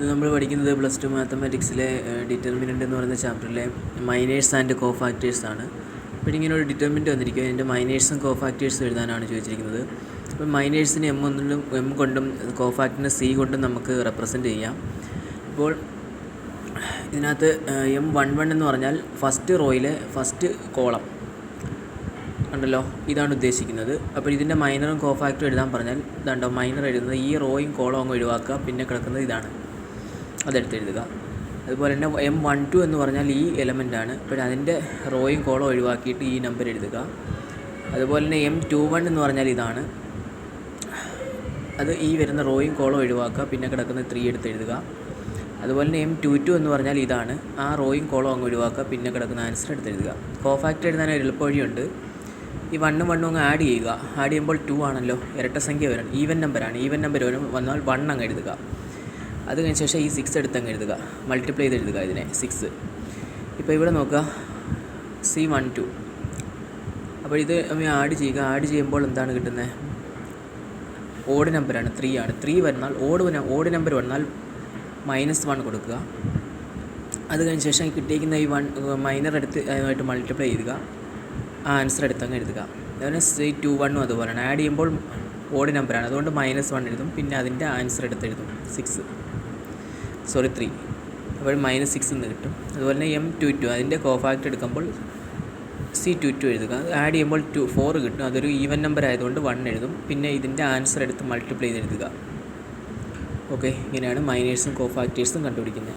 ഇത് നമ്മൾ പഠിക്കുന്നത് +2 മാത്തമാറ്റിക്സിലെ ഡിറ്റർമിനൻ്റ് എന്ന് പറയുന്ന ചാപ്റ്ററിലെ മൈനേഴ്സ് ആൻഡ് കോഫാക്ടേഴ്സ് ആണ്. അപ്പോൾ ഇങ്ങനെ ഒരു ഡിറ്റർമിനൻ്റ് വന്നിരിക്കും, അതിൻ്റെ മൈനേഴ്സും കോഫാക്ടേഴ്സും എഴുതാനാണ് ചോദിച്ചിരിക്കുന്നത്. അപ്പോൾ മൈനേഴ്സിന് എം കൊണ്ടും കോഫാക്ടറിനെ C കൊണ്ടും നമുക്ക് റെപ്രസെൻ്റ് ചെയ്യാം. അപ്പോൾ ഇതിനകത്ത് M11 എന്ന് പറഞ്ഞാൽ ഫസ്റ്റ് റോയിലെ ഫസ്റ്റ് കോളം ഉണ്ടല്ലോ, ഇതാണ് ഉദ്ദേശിക്കുന്നത്. അപ്പോൾ ഇതിൻ്റെ മൈനറും കോഫാക്ടറും എഴുതാൻ പറഞ്ഞാൽ ഇതാണ്ടോ, മൈനർ എഴുതുന്നത് ഈ റോയും കോളം അങ്ങ് ഒഴിവാക്കുക, പിന്നെ കിടക്കുന്നത് ഇതാണ്, അതെടുത്ത് എഴുതുക. അതുപോലെ തന്നെ M12 എന്ന് പറഞ്ഞാൽ ഈ എലമെൻ്റാണ്, അപ്പോൾ അതിൻ്റെ റോയും കോളം ഒഴിവാക്കിയിട്ട് ഈ നമ്പർ എഴുതുക. അതുപോലെ തന്നെ M21 എന്ന് പറഞ്ഞാൽ ഇതാണ്, അത് ഈ വരുന്ന റോയും കോളം ഒഴിവാക്കുക, പിന്നെ കിടക്കുന്ന 3 എടുത്ത് എഴുതുക. അതുപോലെ തന്നെ M22 എന്ന് പറഞ്ഞാൽ ഇതാണ്, ആ റോയും കോളം അങ്ങ് ഒഴിവാക്കുക, പിന്നെ കിടക്കുന്ന ആൻസർ എടുത്ത് എഴുതുക. കോഫാക്ടർ എഴുതാൻ ഒരു എളുപ്പവഴിയുണ്ട്. ഈ 1 1 അങ്ങ് ആഡ് ചെയ്യുക. ആഡ് ചെയ്യുമ്പോൾ 2 ആണല്ലോ, ഇരട്ട സംഖ്യ വരണം, ഈവൻ നമ്പറാണ്. ഈവൻ നമ്പർ വന്നാൽ 1 അങ്ങ് എഴുതുക. അത് കഴിഞ്ഞ ശേഷം ഈ 6 എടുത്ത് അങ്ങ് എഴുതുക, മൾട്ടിപ്ലൈ ചെയ്ത് എഴുതുക ഇതിനെ 6. ഇപ്പോൾ ഇവിടെ നോക്കുക, C12. അപ്പോൾ ഇത് ആഡ് ചെയ്യുക. ആഡ് ചെയ്യുമ്പോൾ എന്താണ് കിട്ടുന്നത്? ഓഡ് നമ്പറാണ്, 3 ആണ്. 3 വന്നാൽ ഓഡ് നമ്പർ വന്നാൽ -1 കൊടുക്കുക. അത് കഴിഞ്ഞ ശേഷം കിട്ടിയിരിക്കുന്ന ഈ മൈനർ എടുത്ത് അതുമായിട്ട് മൾട്ടിപ്ലൈ ചെയ്യുക, ആ ആൻസർ എടുത്തങ്ങ് എഴുതുക. അതുപോലെ C21 അതുപോലെയാണ്. ആഡ് ചെയ്യുമ്പോൾ ഓഡ് നമ്പറാണ്, അതുകൊണ്ട് -1 എഴുതും, പിന്നെ അതിൻ്റെ ആൻസർ എടുത്ത് എഴുതും 3. അപ്പോൾ -6 എന്ന് കിട്ടും. അതുപോലെ തന്നെ M22 അതിൻ്റെ കോഫാക്ടർ എടുക്കുമ്പോൾ C22 എഴുതുക. ആഡ് ചെയ്യുമ്പോൾ 4 കിട്ടും, അതൊരു ഈവൻ നമ്പർ ആയതുകൊണ്ട് 1 എഴുതും, പിന്നെ ഇതിൻ്റെ ആൻസർ എടുത്ത് മൾട്ടിപ്ലൈ ചെയ്ത് എഴുതുക. ഓക്കെ, ഇങ്ങനെയാണ് മൈനേഴ്സും കോഫാക്ടേഴ്സും കണ്ടുപിടിക്കുന്നത്.